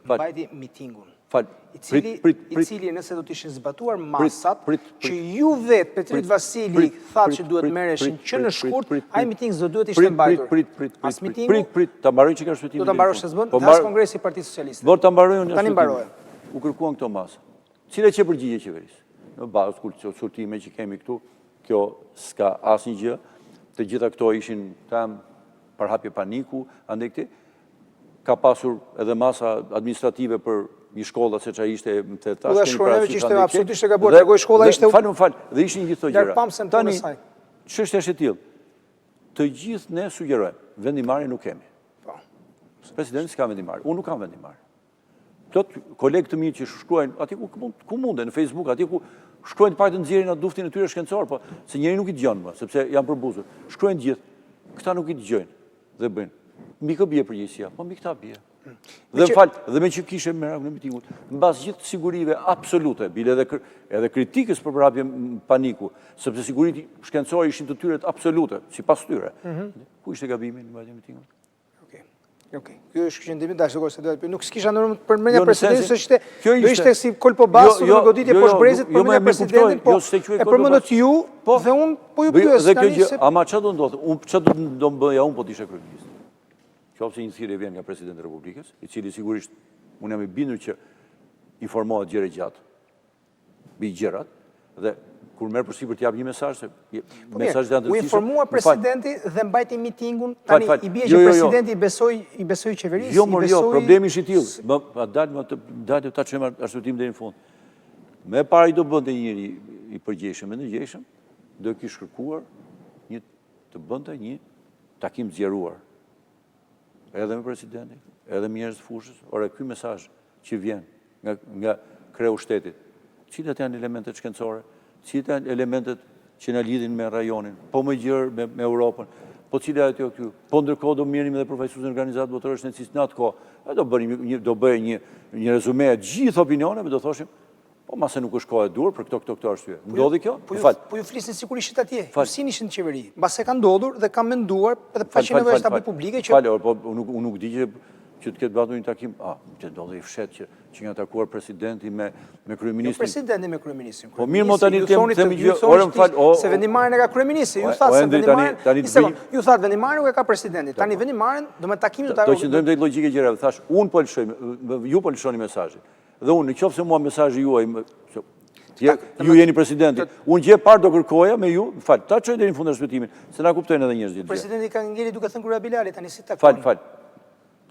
S1: Mbajti mitingun. I cili nëse do të ishin zbatuar masat, që ju vetë, Petrit Vasili, thatë që duhet merreshin që në shkurt, ai miting do duhet ishte mbajtur. As mitingu,
S2: ta mbaroj që ka shpëtimin.
S1: Do ta mbarosh se s'bën, dhe as Kongresi i Partisë Socialiste.
S2: Do ta mbaroj unë.
S1: Tani mbarohet.
S2: U kërkuan këto masa. Cila që përgjigje qeverisë? Në bazë konsultime që kemi këtu, kjo s'ka asnjë gjë. Të gjitha këto ishin përhapje paniku, andaj këti. Ka pasur edhe masa administrative për një shkolla se çfarë ishte të tash.
S1: Dhe shkroneve që ishte absolutisht e gabuar, tregoj shkolla ishte.
S2: Fal, dhe ishin gjithë këto gjëra.
S1: Tani,
S2: ç'është e tillë? Të gjithë ne sugjerojmë, vendimarrje nuk kemi.
S1: Po.
S2: Presidenti s'ka vendimarrje, unë nuk kam vendimarrje. Plot kolegë të mi që shkruajnë aty ku munden në Facebook, aty ku shkruajnë pak të nxjerrin atë duftin e tyre shkencor, po se njëri nuk i dëgjon më, sepse janë përbuzur. Shkruajnë gjithë. Këta nuk i dëgjojnë dhe bëjnë. Mbi kë bie përgjegjësia? Po mbi këta bie. Dhe me që kishe merak në mitingut, në basë gjithë sigurive absolute, bile edhe kritikës për përhapje paniku, sepse sigurit shkencore ishin të tyret absolute, si pas tyre. Ku ishte gabimi në mbajtje mitingut?
S1: Okej. Kjo është qëndimi, nuk s'kisha nërëm përmenja presidentin, se ishte si kolpo basë, në goditje poshtë brezit, përmenja presidentin, po e përmëndët ju, dhe unë po ju pyes.
S2: Ama që do ndodhë? Që do bëja unë po t'ishe kryeminist? Qoftë se një thirrje vjen nga Presidenti i Republikës, i cili sigurisht unë jam i bindur që informohet gjëre gjatë, mbi gjërat, dhe kur merr përsipër të jap një mesazh, se mesazhet janë të
S1: rëndësishme. U informua presidenti dhe mbajti mitingun, tani i bie që presidenti i besoi qeverisë,
S2: jo, problemi është i tillë. Dalë ta çojmë arsyetim deri në fund. Më parë i do bënte njëri i përgjegjshëm, e ndërgjeshëm, do kishte kërkuar të bënte një takim zgjeruar. Edhe me presidentin, edhe me njerëz të fushës, ora ky mesazh që vjen nga kreu shtetit, cilat janë elementet shkencore, cilat janë elementet që na lidhin me rajonin, po më gjerë me Europën, po cilat ajo këtu, po ndërkohë do merrim edhe përfaqësues në Organizatën Botërore të Shëndetësisë në atë kohë, do bëj një rezume të gjithë opinioneve, do thoshim, po mase nuk është kohë e dur për këto arsye. Ndodhi kjo?
S1: Po ju flisni sikur ishit atje, si ishin në qeveri, mbase ka ndodhur dhe ka menduar edhe pa që nevojë ta bëj publike që
S2: po unë nuk di që të ketë batu një takim, që ndodhe i fshet që nga takuar presidenti me kryeministrin.
S1: Jo presidenti me kryeministrin.
S2: Po mirë mo tani temi gjë,
S1: orë më falë. Se vendimarrën e ka kryeministri, ju thatë se vendimarrën, ju thatë vendimarrën e ka presidenti. Tani vendimarrën, do me takimin të
S2: Do që ndojmë dhe logike gjera, thash, unë po lëshojmë, ju po lëshoni mesazhin. Dhe unë, në qoftë se mua mesazhi juaj, ju jeni presidenti, unë gjë parë do kërkoja me ju, falë, ta çoj deri në fund të shpjetimin, se na kuptojnë edhe njerëzit.
S1: Presidenti ka ngeli duke thënë Kurra Bilali, tani si takon.
S2: Fal.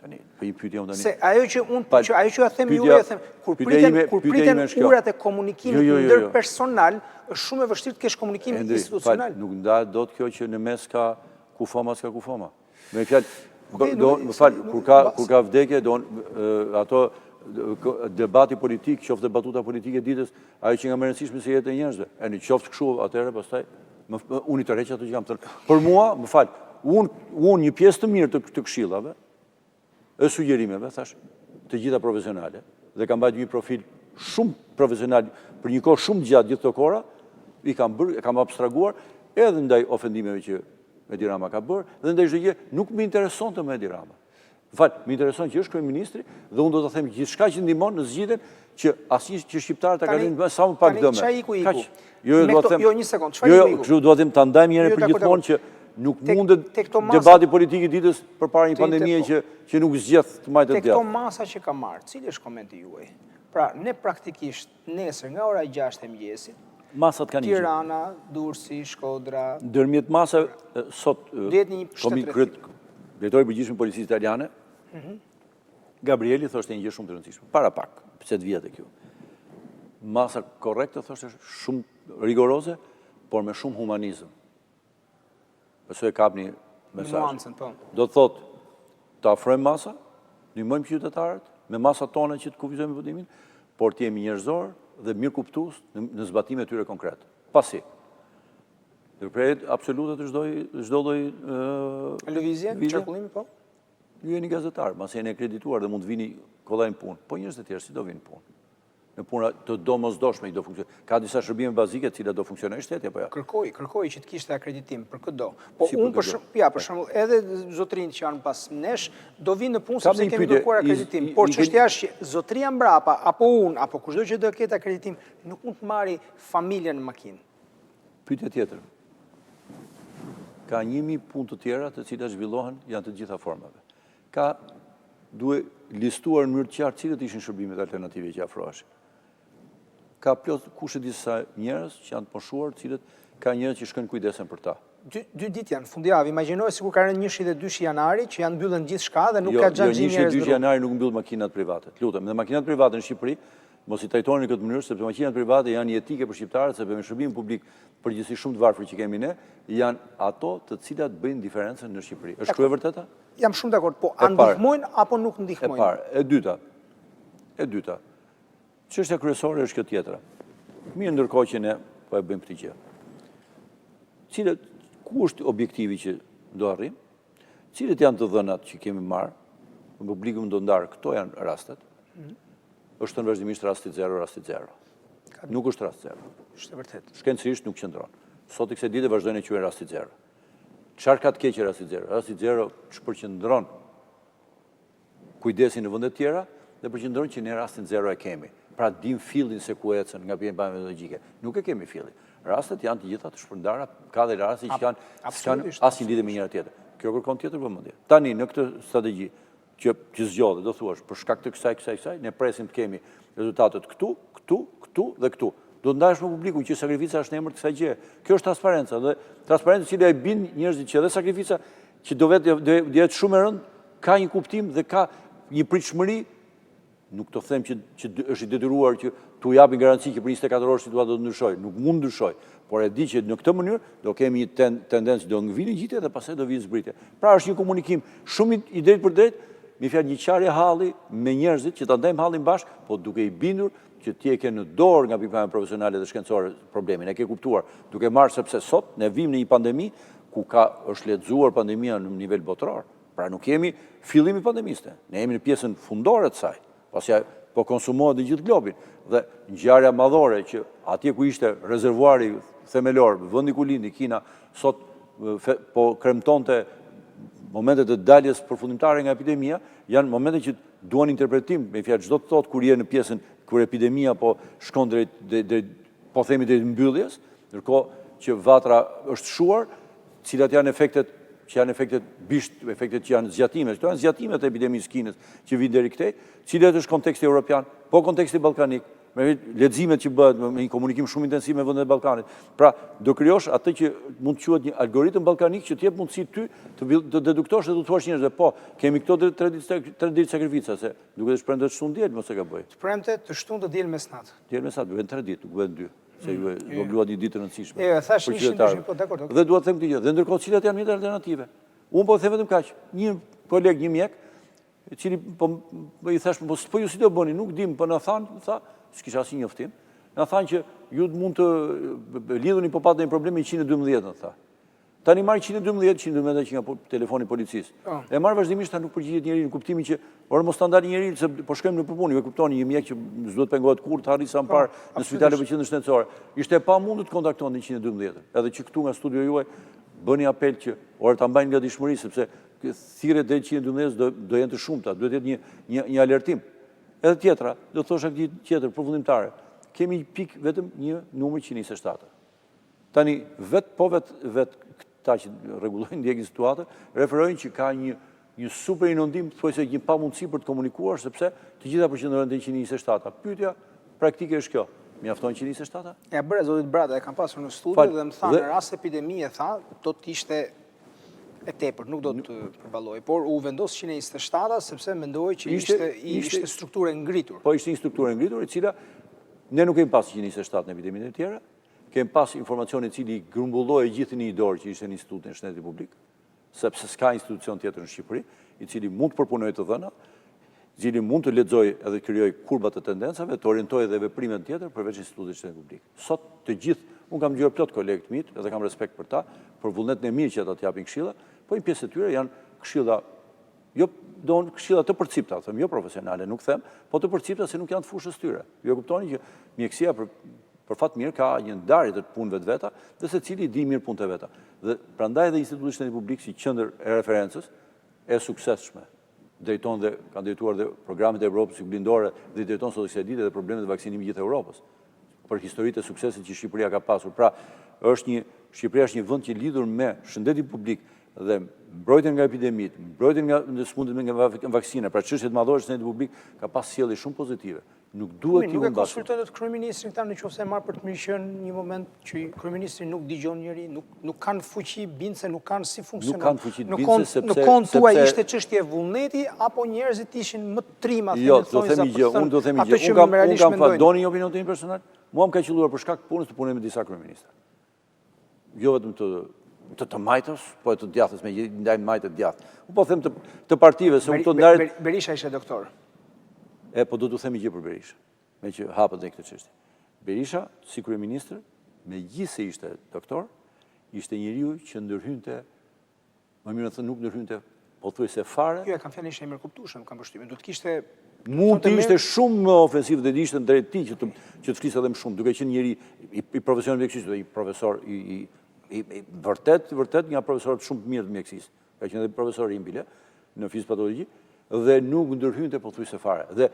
S2: Tani, po i pyetja unë tani.
S1: Se ajo që ja them ju, ja them, kur priten urat e komunikimit ndërpersonal, është shumë e vështirë të kesh komunikim institucional.
S2: Nuk ndahet dot kjo që në mes ka kufoma s'ka kufoma. Me fjalë, kur ka vdekje, ato debati politik, qoftë debatuta politike ditës, ajo që nga më rëndësishme se jetë e njerëzve. E në qoftë kështu, atëherë pastaj unë i tërheq ato që kam thënë. Për mua, më fal, unë një pjesë të mirë të këshillave, e sugjerimeve, thash, të gjitha profesionale, dhe kam bajt një profil shumë profesional për një kohë shumë gjatë gjithë të kora, i kam abstraguar edhe ndaj ofendimeve që Edi Rama ka bërë, dhe ndaj çdo gjë nuk më intereson të me Edi Rama. Më intereson që është kryeministri dhe unë do të them gjithçka që ndihmon në zgjidhjen që asnjë që shqiptarët ta kalojnë sa më pak dëme.
S1: Tani çfarë iku?
S2: Jo,
S1: një sekond, çfarë iku?
S2: Kështu do të them ta ndajmë njëherë për gjithmonë që nuk mundet debati politik i ditës përpara një pandemie që nuk zgjedh të majtë të
S1: djathtë. Tek këto masa që ka marrë, cili është komenti juaj? Pra, ne praktikisht nesër nga ora 6 e mëngjesit,
S2: masat kanë një.
S1: Tirana, Durrësi, Shkodra.
S2: Ndërmjet masave sot drejtori i përgjithshëm policisë italiane, Gabrieli thoshte një gjë shumë të rëndësishme. Para pak, pse të vjet e kjo. Masa korrekte thoshte shumë rigoroze, por me shumë humanizëm. Pëse e kap një mesazh. Do të thotë, të afrojmë masa, ndihmojmë qytetarët me masat tona që të kufizojmë vendimin, por të jemi njerëzor dhe mirë kuptues në zbatimet e tyre konkret. Pasi ndërprerjet absolute të çdo lloj
S1: lëvizje, çarkullimi po.
S2: Ju jeni gazetar, masi jeni akredituar dhe mund të vini kollaj në punë. Po njerëz të tjerë si do vinë në punë? Në puna të domosdoshme i do funksionojë. Ka disa shërbime bazike të cilat do funksionojnë shteti apo jo?
S1: Kërkoj që të kishte akreditim për këtë do. Po unë për shembull, edhe zotrinjt që janë pas nesh do vinë në punë sepse kemi kërkuar akreditim. Por çështja është që zotria mbrapa apo unë apo kushdo që do ketë akreditim nuk mund të marrë familjen në makinë.
S2: Pyetja tjetër. Ka 1000 punë të tjera të cilat zhvillohen janë të gjitha formave. Ka duhet listuar në mënyrë të qartë cilët ishin shërbimet alternative që afroheshin. Ka plot kushte disa njerëz që janë të moshuar, cilët ka njerëz që shkojnë kujdesen për ta.
S1: 2 ditë janë fundjavë, imagjinoj sikur ka rënë 1 dhe 2 janari që janë mbyllën gjithçka dhe nuk ka xhanxhi njerëz.
S2: Jo, 1 dhe 2 janari nuk mbyll makinat private. Lutem, dhe makinat private në Shqipëri mos i trajtoni në këtë mënyrë sepse makinat private janë jetike për shqiptarët sepse me shërbimin publik përgjithësisht shumë të varfër që kemi ne, janë ato të cilat bëjnë diferencën në Shqipëri. Është kjo e vërteta?
S1: Jam shumë dakord, po a ndihmojnë apo nuk ndihmojnë?
S2: E parë, e dyta. Çështja kryesore është kjo tjetra. Mirë ndërkohë që ne po e bëjmë këtë gjë. Ku është objektivi që do arrim? Cilët janë të dhënat që kemi marrë? Në publikum do ndarë, këto janë rastet. Është në vazhdimisht rasti 0, rasti 0. Nuk është rast 0.
S1: Është vërtet.
S2: Shkencërisht nuk qëndron. Sot i kësaj dite vazhdojnë e quajnë rasti 0. Çfarë ka të keqë rasti 0? Rasti 0 përqendron kujdesin në vende të tjera dhe përqendron që ne rastin 0 e kemi. Pra dim fillin se ku ecën nga pjesëmarrja metodologjike. Nuk e kemi fillin. Rastet janë të gjitha të shpërndara, ka dhe raste që kanë asnjë lidhje me njëra tjetër. Kjo kërkon tjetër vëmendje. Tani në këtë strategji që zgjodhet, do thuash, për shkak të kësaj, ne presim të kemi rezultatet këtu dhe këtu. Do të ndahesh me publikun që sakrifica është në emër të kësaj gjëje. Kjo është transparenca dhe transparenca që e bin njerëzit që edhe sakrifica që do jetë shumë e rëndë, ka një kuptim dhe ka një pritshmëri, nuk të them që është i detyruar që t'u japin garanci që për 24 orë situata do të ndryshojë, nuk mund ndryshojë, por e di që në këtë mënyrë do kemi një tendencë do ngvini gjitje dhe pastaj do vinë zbritje. Pra është një komunikim shumë i drejtë për drejtë, mi fjalë një qarje halli me njerëzit që ta ndajmë hallin bashkë, po duke i bindur që ti e ke në dorë nga pikpamja profesionale dhe shkencore problemin. E ke kuptuar, duke marrë sepse sot ne vim në një pandemi ku është lexuar pandemia në nivel botror. Pra nuk jemi fillimi pandemiste. Ne jemi në pjesën fundore të saj. Pasi po konsumohet në gjithë globin. Dhe ngjarja madhore që atje ku ishte rezervuari themelor, vendi ku lindi Kina, sot po kremtonte momentet e daljes përfundimtare nga epidemia, janë momentet që duan interpretim, me fjalë çdo të thotë kur je në pjesën kur epidemia po shkon drejt po themi drejt mbylljes, ndërkohë që vatra është shuar, cilat janë efektet që janë efektet bisht, efektet që janë zgjatimet. Këto janë zgjatimet e epidemisë kinës që vinë deri këtej, cilat është konteksti evropian, po konteksti ballkanik, me leximet që bëhet me një komunikim shumë intensiv me vendet e Ballkanit. Pra, do krijosh atë që mund të quhet një algoritëm ballkanik që të jep mundësi ty të deduktosh dhe të thuash njerëzve, po, kemi këto 3 ditë sakrifica, se duke të shprehë të shtunë diel, mos e ka bëj.
S1: Të premte të shtunë të diel mesnatë.
S2: Diel mesnatë, duhet 3 ditë, nuk vjen 2, se ju obluat një ditë të rëndësishme.
S1: Thash 100%, po dakord.
S2: Dhe dua të them këtë gjë, dhe ndërkohë cilat janë mjetet alternative. Unë po them vetëm kaq, një koleg, një mjek, i cili i thash, po ju si do bëni, nuk dim, po na tha, s'kisha asnjë njoftim. Na thanë që ju mund të lidhuni po patni probleme 112, na tha. Tani marr 112 që nga telefoni policisë. E marr vazhdimisht, ta nuk përgjigjet njeriu në kuptimin që ora mos ta ndalë njeriu se po shkojmë në punë, ju e kuptoni, një mjek që s'duhet pengohet kurrë të arrijë sa më parë në spitale për qendrën shëndetësore. Ishte e pamundur të kontaktonte 112. Edhe që këtu nga studio juaj bëni apel që ora ta mbajnë ngatishmëri sepse thirrjet deri 112 do jenë të shumta, duhet të jetë një alertim. Edhe tjetra, do thosha këtë tjetër përfundimtare. Kemi pikë vetëm një numër 127. Tani vetë ta që rregullojnë ndjekin situatë, referojnë që ka një super inundim, thuajse një pamundësi për të komunikuar sepse të gjitha përqendrohen te 127. Pyetja praktike është kjo. Mjafton 127?
S1: Ja bëre zotit Brata, e kam pasur në studio dhe më thanë në rast epidemie, do të ishte e tepër, nuk do të përballoj, por u vendos 127 sepse mendoj që ishte strukturë ngritur.
S2: Po ishte një strukturë ngritur, e cila ne nuk kemi pas 127 në epideminë e tjera, kemi pas informacion i cili grumbulloi gjithë një dorë që ishte në Institutin e Shëndetit Publik, sepse s'ka institucion tjetër në Shqipëri, i cili mund të përpunojë të dhëna, i cili mund të lexojë edhe krijojë kurbat të tendencave, të orientojë edhe veprimet tjetër përveç Institutit të Shëndetit Publik. Sot të gjithë, unë kam dëgjuar plot kolegët mit, edhe kam respekt për ta, për vullnetin e mirë që ata t'japin këshilla, po një pjesë e tyre janë këshilla, jo këshilla të përcipta, them, jo profesionale, nuk them, po të përcipta se nuk janë të fushës tyre. Ju e kuptoni që mjekësia për fat mirë ka një ndarje të punëve të veta, dhe secili di mirë punët e veta. Dhe prandaj edhe Instituti i Shëndetit Publik si qendër e referencës e suksesshme. Drejton dhe kanë drejtuar dhe programet e Evropës blindore dhe drejton sot kësaj dite dhe problemet e vaksinimit gjithë Europës. Për historitë e suksesit që Shqipëria ka pasur. Pra, Shqipëria është një vend që lidhur me shëndetin publik dhe mbrojtjen nga epidemitë, mbrojtjen nga smundjet nga vaksina, pra çështjet madhore të shëndetit publik ka pas sjellje shumë pozitive. Nuk duhet t'i
S1: Nuk e konsultojnë të kryeministrin këta nëse e marr për të mirëqen një moment që kryeministri nuk dëgjon njëri, nuk kanë fuqi bindse, nuk kanë si funksionon.
S2: Nuk kanë fuqi bindse sepse
S1: në kohën tuaj ishte çështje vullneti apo njerëzit ishin më të trim atë
S2: jo, do themi gjë, unë do themi gjë. Unë kam fat doni një opinion tim personal, mua më ka qelluar për shkak të punës të punoj me disa kryeministra. Jo vetëm të majtës, po e të djathës, me ndajmë majtë të djathë. Unë po them të partive, se unë të ndarit...
S1: Berisha ishte doktor.
S2: Po do të themi gjë për Berisha, me që hapët dhe këtë çështje. Berisha, si kryeministër, megjithëse ishte doktor, ishte njeriu që ndërhynte, më mirë të thënë nuk ndërhynte, po thuajse fare.
S1: Jo, e kam fjalën ishte e mirëkuptueshëm, kam përshtypjen. Do të kishte
S2: mund të ishte shumë më ofensiv dhe ishte drejt tij që të flisë edhe më shumë, duke qenë njëri i profesionit mjekësisë, i profesor i vërtet nga profesorët shumë të mirë të mjekësisë. Ka qenë edhe profesor i Imbile në fizipatologji dhe nuk ndërhynte pothuajse fare. Dhe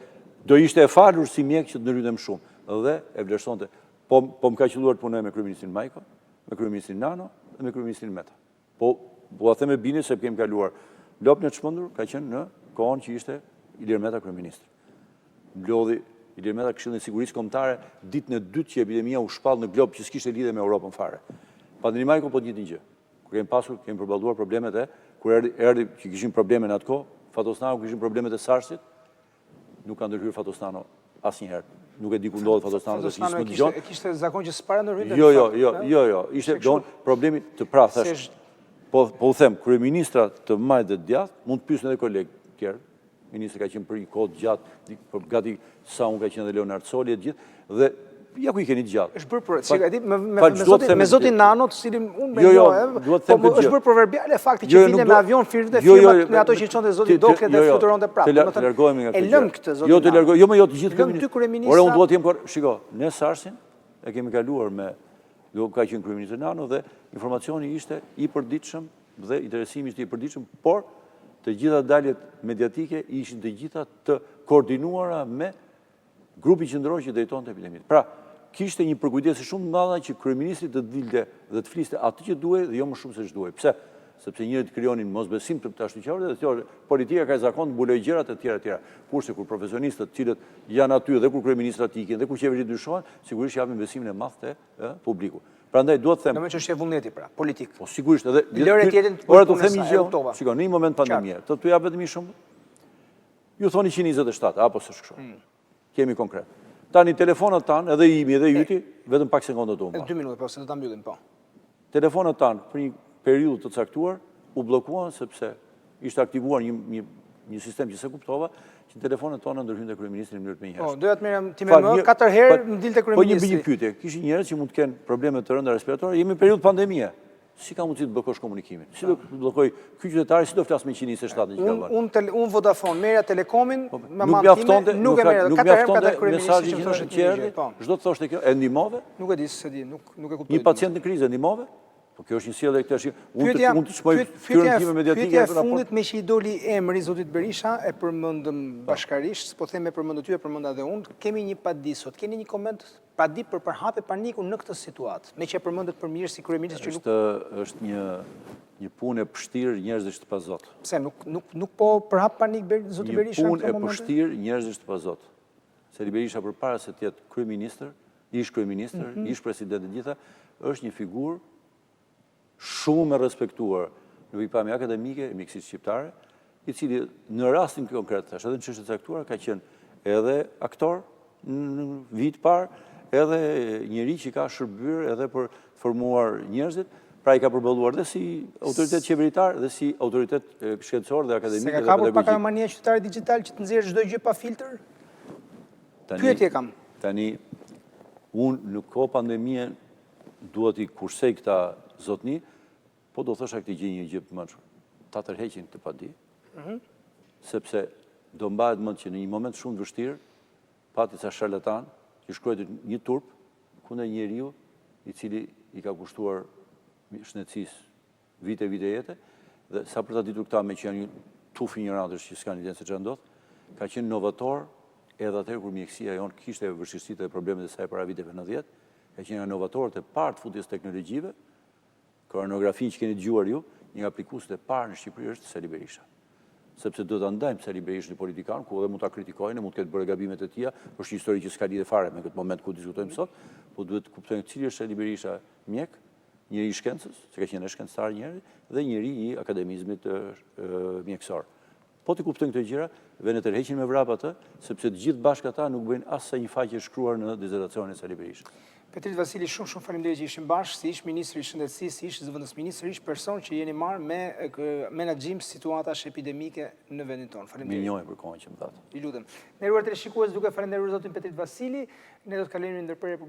S2: do ishte e falur si mjek që të ndërhynte më shumë dhe e vlerësonte. Po më ka qelluar të punoj me kryeministrin Majko, me kryeministrin Nano dhe me kryeministrin Meta. Po a them e bini se kemi kaluar lopën e çmendur ka qenë në kohën që ishte Ilir Meta kryeministër. Mblodhi Ilir Meta Këshillin e Sigurisë Kombëtare ditën e dytë që epidemia u shpall në glob që s'kishte lidhje me Europën fare. Pandemi Majko po njëjtin gjë. Kur kemi përballuar problemet kur erdhi që kishin probleme në atë kohë, Fatosnano kishin problemet e SARS-it, nuk ka ndërhyrë Fatosnano asnjëherë. Nuk e di ku ndodhet Fatosnano dhe s'më dëgjon.
S1: E kishte zakon që s'para ndërhyrte.
S2: Jo. Ishte problemi të thash. Po u them, kryeministra të majtë dhe djathtë mund të pyesin edhe kolegë të tjerë. Ministri ka qenë për një kohë gjatë, gati sa unë ka qenë dhe Leonard Soli e gjithë, dhe ja ku i keni të gjatë.
S1: Është bërë me zotin Nano, të cilin unë mendoj, po është bërë proverbiale fakti që vinte me avion firmët e firmat me ato që çonte zoti Doklet dhe fluturonte prapë.
S2: Të largohemi nga kjo.
S1: E lëm këtë zotin.
S2: Jo të largohemi, jo më jo të gjithë
S1: kemi.
S2: Ora unë duhet të jem shiko, ne SARS-in e kemi kaluar me ka qenë kryeministri Nano dhe informacioni ishte i përditshëm dhe interesimi ishte i përditshëm, por të gjitha daljet mediatike ishin të gjitha të koordinuara me grupi qendror që drejtonte epideminë. Pra, kishte një përkujdesje shumë të madhe që kryeministri të dilte dhe të fliste atë që duhej dhe jo më shumë se ç'duhej. Pse? Sepse njerëzit krijonin mosbesim të ashtuqjarëve dhe thonë politika ka zakon të mbulojë gjërat e tjera. Kurse kur profesionistët, cilët janë aty dhe kur kryeministrat ikin dhe kur qeveritë ndryshohen, sigurisht japin besimin e madh te publiku. Prandaj duhet të them.
S1: Domethënë çështje vullneti pra, politik.
S2: Po sigurisht edhe
S1: lëre tjetrin.
S2: Ora të them një gjë. Shikoj, në një moment pandemie, të jap vetëm një shembull. Ju thoni 127, apo s'është kështu. Kemi konkret. Tani telefonat tanë, edhe imi edhe yti, vetëm pak sekonda të humba.
S1: 2 minuta, po se do ta mbyllim, po.
S2: Telefonat tanë për një periudhë të caktuar u bllokuan sepse ishte aktivuar një sistem që se kuptova, që telefonat tona ndërhyjnë te kryeministri në mënyrë të menjëhershme.
S1: Po, doja të merrem ti më 4 herë më dilte kryeministri.
S2: Po një pyetje, kishin njerëz që mund të kenë probleme të rënda respiratore, jemi në periudhë pandemie. Si ka mundësi të bllokosh komunikimin? Si do bllokoj ky qytetari, si do flas me 127 që ka vënë?
S1: Unë Vodafone, merja Telekomin, me mantime, nuk e merja. 4 herë ka dalë kryeministri që thoshte që
S2: çdo të thoshte kjo, e ndihmove?
S1: Nuk e di se di, nuk e kuptoj.
S2: Një pacient në krizë ndihmove? Po kjo është një sjellje këtë unë të shpoj fytyrën time mediatike.
S1: Pyetja e fundit me që i doli emri zotit Berisha, e përmendëm bashkarisht, po them e përmend ty, e përmenda edhe unë, kemi një padi sot. Keni një koment padi për përhapje panikun në këtë situatë, me që e përmendet për mirë si kryeministri që
S2: është një punë e vështirë njerëzish të pazot.
S1: Pse nuk po përhap panik zoti Berisha
S2: në këtë moment? Një punë e vështirë njerëzish të pazot. Seli Berisha përpara se të jetë kryeministër, ish kryeministër, ish president e gjitha, është një figurë shumë e respektuar në pikpamje akademike e mjekësisë shqiptare, i cili në rastin konkret, tash edhe në çështje të caktuara, ka qenë edhe aktor në vit parë, edhe njëri që ka shërbyer edhe për formuar njerëzit, pra i ka përballuar dhe si autoritet qeveritar dhe si autoritet shkencor dhe akademik dhe
S1: pedagogjik. Se ka kapur pak ajo mania qytetari digjital që të nxjerrë çdo gjë pa filtr? Pyetje kam.
S2: Tani unë në kohë pandemie duhet i kursej këta zotni, po do thosha këtë gjë një gjë më ta tërheqin të padi, sepse do mbahet mend që në një moment shumë të vështirë, pati ca sharlatan që shkruajnë një turp kundër njeriu i cili i ka kushtuar shëndetësisë vite jete, dhe sa për ta ditur këta me që janë një tuf ignorantësh që s'kan idenë se çfarë ndodh, ka qenë novator edhe atëherë kur mjekësia jonë kishte vështirësitë dhe problemet e saj para viteve 90, ka qenë nga novatorët e parë të futjes teknologjive. Koronografin që keni dëgjuar ju, një nga aplikuesit e parë në Shqipëri është Seli Berisha. Sepse do ta ndajmë Seli Berishën në politikan, ku edhe mund ta kritikojnë, mund të ketë bërë gabimet e tija, është një histori që s'ka lidhje fare me këtë moment ku diskutojmë sot, po duhet të kuptojmë cili është Seli Berisha mjek, njëri i shkencës, se ka qenë shkencëtar njëri, dhe njëri i akademizmit mjekësor. Po të kuptojnë këtë gjëra, vjen të tërheqin me vrap atë, sepse të gjithë bashkë ata nuk bëjnë as sa një faqe shkruar në dizertacionin e Seli Berishës.
S1: Petrit Vasili, shumë faleminderit që ishim bashkë, si ish ministri i shëndetësisë, ish zëvendës ministër, ish person që jeni marrë me menaxhim situatash epidemike në vendin tonë. Faleminderit.
S2: Minjoj për kohën që më thatë.
S1: I lutem. Nderuar teleshikues, duke falendëruar zotin Petrit Vasili, ne do të kalojmë në ndërprerje